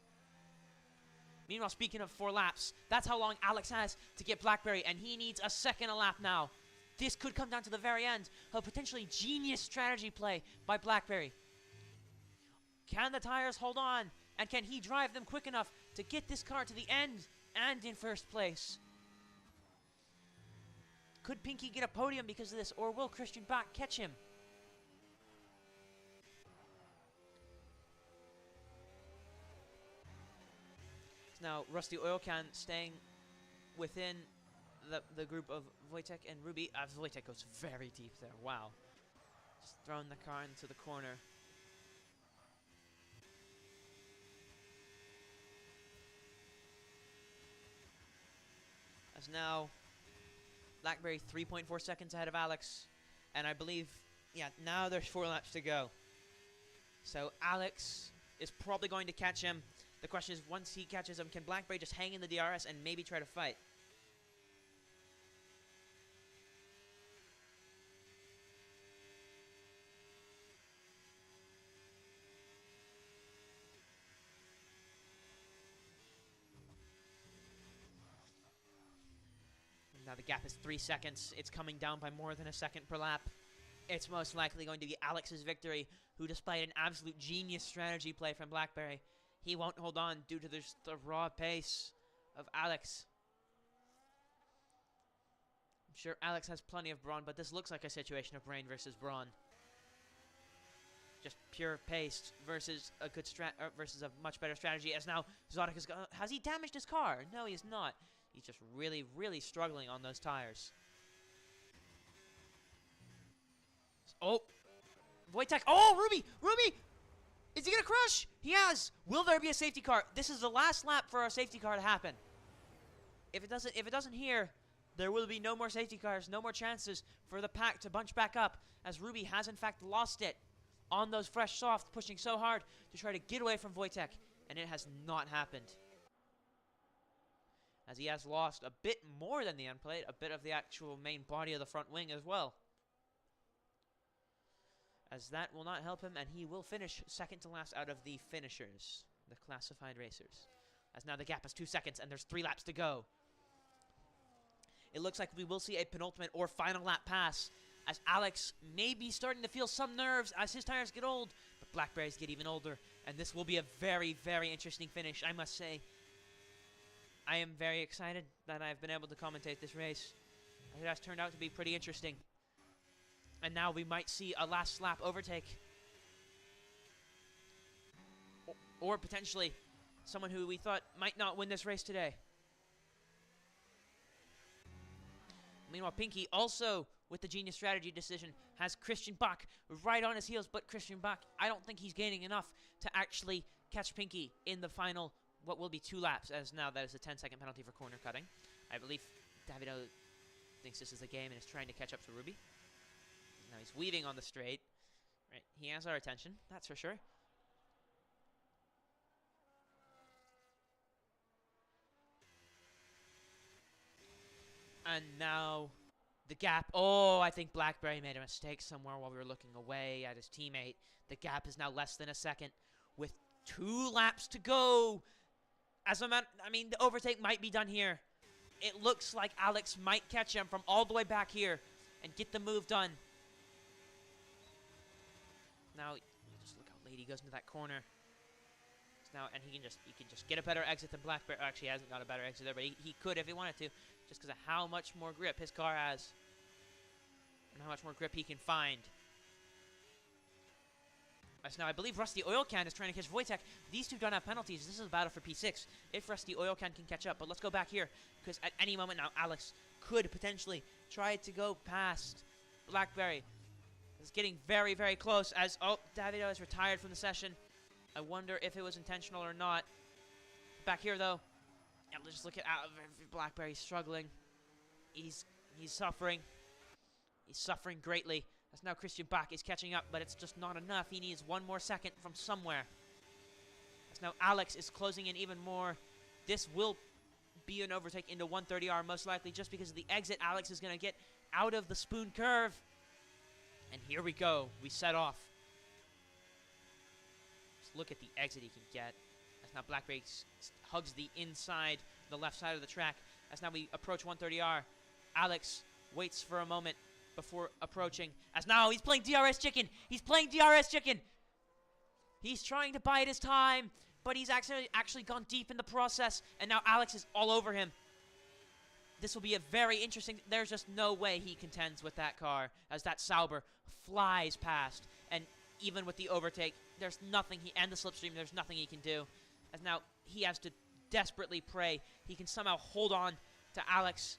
Meanwhile, speaking of 4 laps, that's how long Alex has to get Blackberry, and he needs a second a lap now. This could come down to the very end of potentially genius strategy play by Blackberry. Can the tires hold on? And can he drive them quick enough to get this car to the end and in first place? Could Pinky get a podium because of this, or will Christian Bach catch him? Now, Rusty Oil Can staying within the group of Wojtek and Ruby. Wojtek goes very deep there. Wow. Just throwing the car into the corner. As now, Blackberry 3.4 seconds ahead of Alex. And I believe, yeah, now there's 4 laps to go. So Alex is probably going to catch him. The question is, once he catches him, can Blackberry just hang in the DRS and maybe try to fight? Now the gap is 3 seconds. It's coming down by more than a second per lap. It's most likely going to be Alex's victory, who, despite an absolute genius strategy play from Blackberry, he won't hold on due to the raw pace of Alex. I'm sure Alex has plenty of brawn, but this looks like a situation of brain versus brawn. Just pure pace versus a good versus a much better strategy. As now Zodok has he damaged his car? No, he has not. He's just really, really struggling on those tires. Oh, Wojtek. Oh, Ruby! Ruby! Is he going to crush? He has. Will there be a safety car? This is the last lap for our safety car to happen. If it doesn't here, there will be no more safety cars, no more chances for the pack to bunch back up, as Ruby has in fact lost it on those fresh soft, pushing so hard to try to get away from Wojtek, and it has not happened. As he has lost a bit more than the end plate, a bit of the actual main body of the front wing as well. As that will not help him, and he will finish second to last out of the finishers, the classified racers. as now the gap is 2 seconds and there's 3 laps to go. It looks like we will see a penultimate or final lap pass, as Alex may be starting to feel some nerves as his tires get old, but Blackberries get even older, and this will be a very, very interesting finish, I must say. I am very excited that I've been able to commentate this race. It has turned out to be pretty interesting. And now we might see a last lap overtake. Or potentially someone who we thought might not win this race today. Meanwhile, Pinky, also with the genius strategy decision, has Christian Bach right on his heels. But Christian Bach, I don't think he's gaining enough to actually catch Pinky in the final, what will be 2 laps, as now that is a 10-second penalty for corner cutting. I believe Davido thinks this is a game and is trying to catch up to Ruby. Now he's weaving on the straight. Right, he has our attention, that's for sure. And now the gap. Oh, I think Blackberry made a mistake somewhere while we were looking away at his teammate. The gap is now less than a second with 2 laps to go. As a matter, I mean, the overtake might be done here. It looks like Alex might catch him from all the way back here and get the move done. Now, just look how late he goes into that corner. Now, and he can just get a better exit than Blackberry. Actually, he hasn't got a better exit there, but he could if he wanted to, just because of how much more grip his car has and how much more grip he can find. As now, I believe Rusty Oil Can is trying to catch Wojtek. These two don't have penalties. This is a battle for P6 if Rusty Oil Can catch up. But let's go back here, because at any moment now, Alex could potentially try to go past Blackberry. It's getting very, very close as, oh, Davido is retired from the session. I wonder if it was intentional or not. Back here, though, yeah, let's just look at Blackberry struggling. He's suffering. He's suffering greatly. As now Christian Bach is catching up, but it's just not enough. He needs 1 more second from somewhere. As now Alex is closing in even more. This will be an overtake into 130R, most likely, just because of the exit Alex is going to get out of the spoon curve. And here we go. We set off. Look at the exit he can get. As now Blackberry hugs the inside, the left side of the track. As now we approach 130R. Alex waits for a moment before approaching. As now he's playing DRS chicken. He's playing DRS chicken. He's trying to bide his time, but he's actually gone deep in the process. And now Alex is all over him. This will be a very interesting. There's just no way he contends with that car as that Sauber flies past. And even with the overtake, there's nothing and the slipstream, there's nothing he can do. As now he has to desperately pray he can somehow hold on to Alex.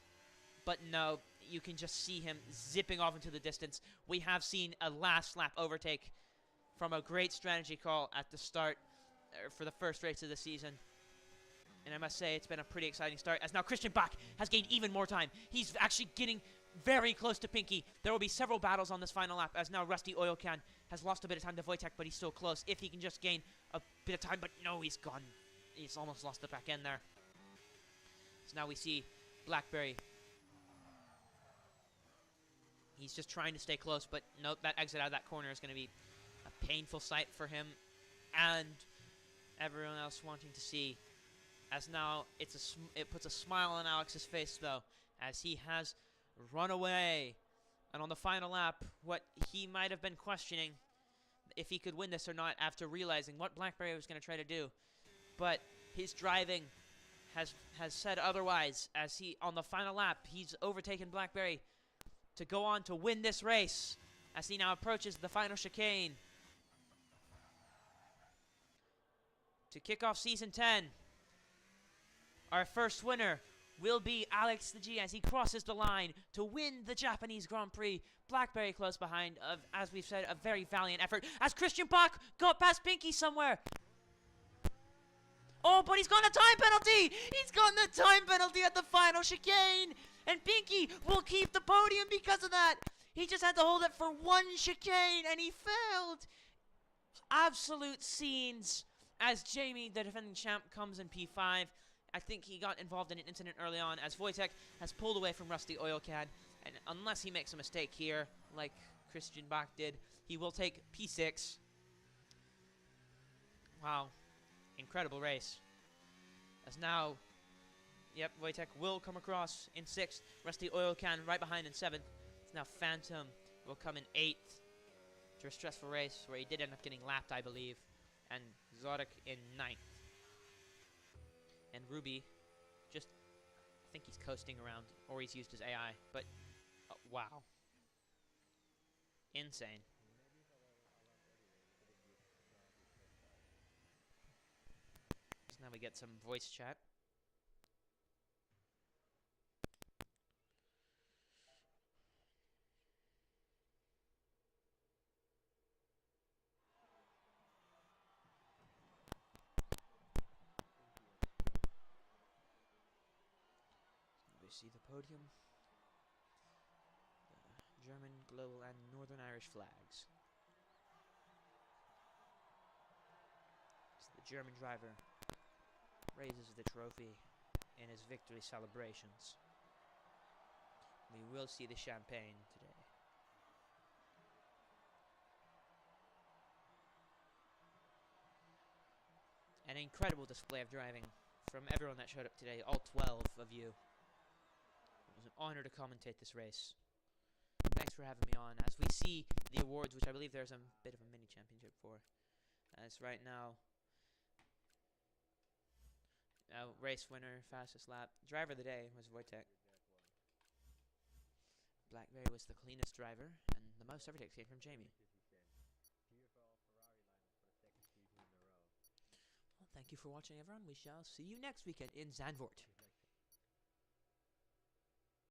But no, you can just see him zipping off into the distance. We have seen a last lap overtake from a great strategy call at the start for the first race of the season. And I must say, it's been a pretty exciting start, as now Christian Bach has gained even more time. He's actually getting very close to Pinky. There will be several battles on this final lap, as now Rusty Oil Can has lost a bit of time to Wojtek, but he's still close. If he can just gain a bit of time, but no, he's gone. He's almost lost the back end there. So now we see Blackberry. He's just trying to stay close, but nope, that exit out of that corner is going to be a painful sight for him and everyone else wanting to see. As now it puts a smile on Alex's face, though, as he has run away. And on the final lap, what he might have been questioning if he could win this or not after realizing what Blackberry was going to try to do. But his driving has said otherwise, as on the final lap, he's overtaken Blackberry to go on to win this race as he now approaches the final chicane. To kick off Season 10, our first winner will be Alex the G as he crosses the line to win the Japanese Grand Prix. Blackberry close behind, as we've said, a very valiant effort. As Christian Bach got past Pinky somewhere. Oh, but he's gotten a time penalty! He's gotten a time penalty at the final chicane! And Pinky will keep the podium because of that! He just had to hold it for 1 chicane, and he failed! Absolute scenes as Jamie, the defending champ, comes in P5. I think he got involved in an incident early on as Wojtek has pulled away from Rusty Oil Can. And unless he makes a mistake here, like Christian Bach did, he will take P6. Wow. Incredible race. As now, yep, Wojtek will come across in 6th. Rusty Oil Can right behind in 7th. It's now Phantom will come in 8th. To a stressful race where he did end up getting lapped, I believe. And Zodek in 9th. And Ruby, just, I think he's coasting around, or he's used his AI, but, wow. Insane. So now we get some voice chat. We see the podium. The German, global, and Northern Irish flags. So the German driver raises the trophy in his victory celebrations. We will see the champagne today. An incredible display of driving from everyone that showed up today, all 12 of you. It was an honor to commentate this race. Thanks for having me on. As we see the awards, which I believe there's a bit of a mini championship for. As right now, race winner, fastest lap. Driver of the day was Wojtek. Blackberry was the cleanest driver, and the most overtakes came from Jamie. Well, thank you for watching, everyone. We shall see you next weekend in Zandvoort.